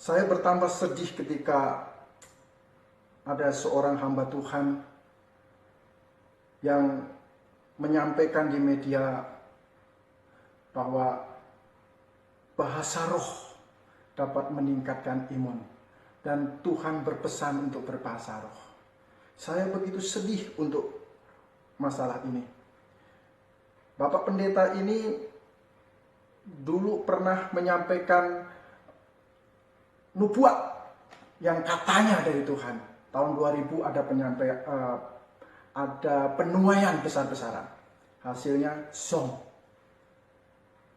Saya bertambah sedih ketika ada seorang hamba Tuhan yang menyampaikan di media bahwa bahasa roh dapat meningkatkan imun dan Tuhan berpesan untuk berbahasa roh. Saya begitu sedih untuk masalah ini. Bapak pendeta ini dulu pernah menyampaikan nubuat yang katanya dari Tuhan. Tahun 2000 ada penuaian besar-besaran. Hasilnya song.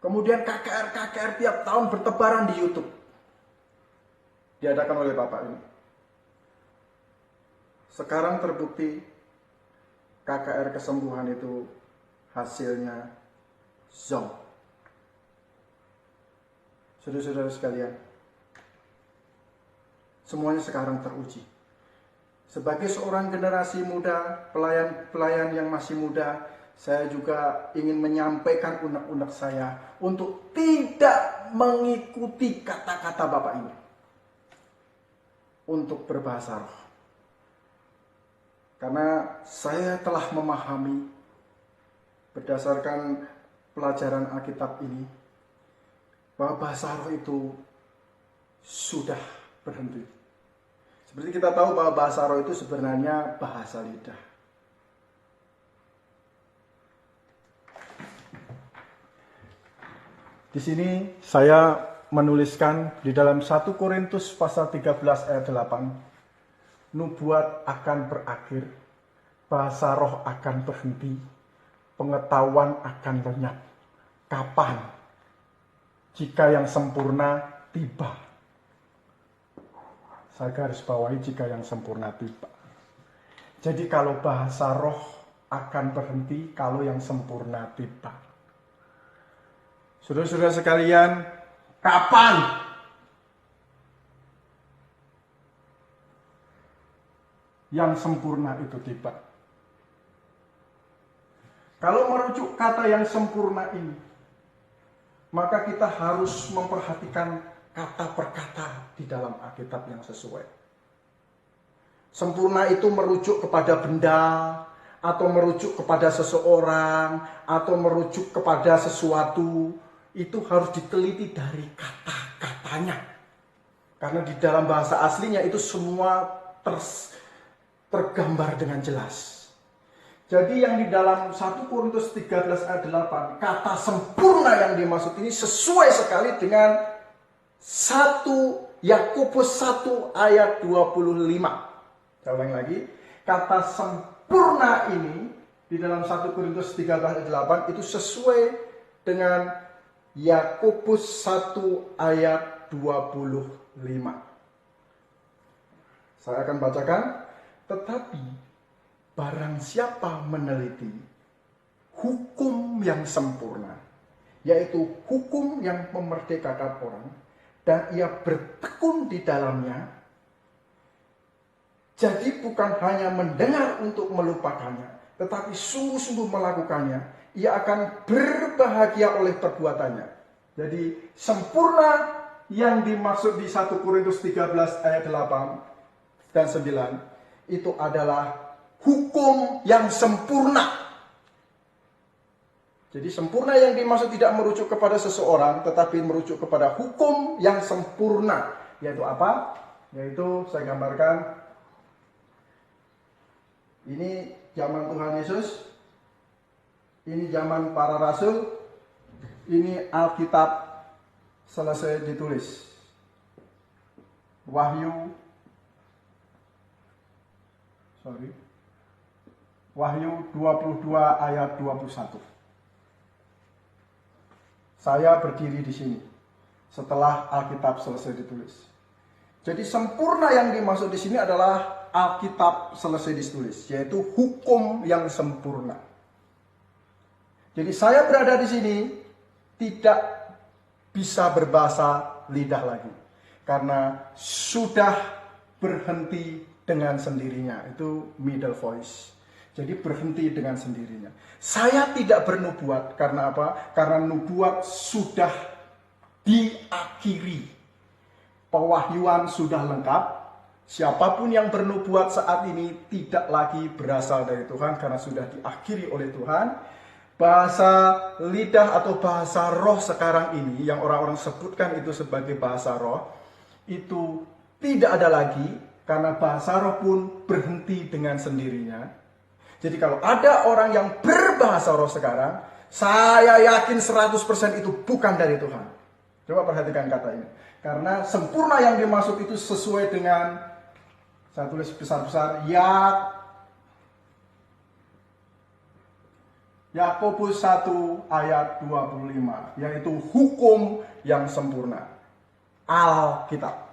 Kemudian KKR tiap tahun bertebaran di YouTube. Diadakan oleh Bapak ini. Sekarang terbukti KKR kesembuhan itu hasilnya zong. Saudara-saudara sekalian, semuanya sekarang teruji. Sebagai seorang generasi muda, pelayan yang masih muda, saya juga ingin menyampaikan unek-unek saya untuk tidak mengikuti kata-kata Bapak ini. Untuk berbahasa roh. Karena saya telah memahami berdasarkan pelajaran Alkitab ini bahwa bahasa roh itu sudah berhenti. Seperti kita tahu bahwa bahasa roh itu sebenarnya bahasa lidah. Di sini saya menuliskan di dalam 1 Korintus pasal 13 ayat 8, nubuat akan berakhir, bahasa roh akan berhenti, pengetahuan akan lenyap. Kapan? Jika yang sempurna tiba. Saya garis bawahi jika yang sempurna tiba. Jadi kalau bahasa roh akan berhenti kalau yang sempurna tiba. Saudara-saudara sekalian, kapan? Yang sempurna itu tiba. Kalau merujuk kata yang sempurna ini, maka kita harus memperhatikan kata per kata di dalam Alkitab yang sesuai. Sempurna itu merujuk kepada benda, atau merujuk kepada seseorang, atau merujuk kepada sesuatu. Itu harus diteliti dari kata-katanya. Karena di dalam bahasa aslinya itu semua tergambar dengan jelas. Jadi yang di dalam 1 Korintus 13 ayat 8, kata sempurna yang dimaksud ini sesuai sekali dengan 1 Yakobus 1 ayat 25. Saya ulang lagi, kata sempurna ini di dalam 1 Korintus 13 ayat 8 itu sesuai dengan Yakobus 1 ayat 25. Saya akan bacakan, tetapi barang siapa meneliti hukum yang sempurna, yaitu hukum yang memerdekakan orang, dan ia bertekun di dalamnya, jadi bukan hanya mendengar untuk melupakannya, tetapi sungguh-sungguh melakukannya, ia akan berbahagia oleh perbuatannya. Jadi sempurna yang dimaksud di 1 Korintus 13 ayat 8 dan 9 itu adalah hukum yang sempurna. Jadi sempurna yang dimaksud tidak merujuk kepada seseorang, tetapi merujuk kepada hukum yang sempurna. Yaitu apa? Yaitu saya gambarkan, ini zaman Tuhan Yesus, ini zaman para rasul, ini Alkitab selesai ditulis. Wahyu 22 ayat 21. Saya berdiri di sini setelah Alkitab selesai ditulis. Jadi sempurna yang dimaksud di sini adalah Alkitab selesai ditulis, yaitu hukum yang sempurna. Jadi saya berada di sini tidak bisa berbahasa lidah lagi karena sudah berhenti dengan sendirinya. Itu middle voice. Jadi berhenti dengan sendirinya. Saya tidak bernubuat karena apa? Karena nubuat sudah diakhiri. pewahyuan sudah lengkap. Siapapun yang bernubuat saat ini tidak lagi berasal dari Tuhan karena sudah diakhiri oleh Tuhan. Bahasa lidah atau bahasa roh sekarang ini yang orang-orang sebutkan itu sebagai bahasa roh, itu tidak ada lagi karena bahasa roh pun berhenti dengan sendirinya. Jadi kalau ada orang yang berbahasa roh sekarang, saya yakin 100% itu bukan dari Tuhan. Coba perhatikan kata ini. Karena sempurna yang dimaksud itu sesuai dengan, saya tulis besar-besar, Yakobus 1 ayat 25, yaitu hukum yang sempurna. Alkitab.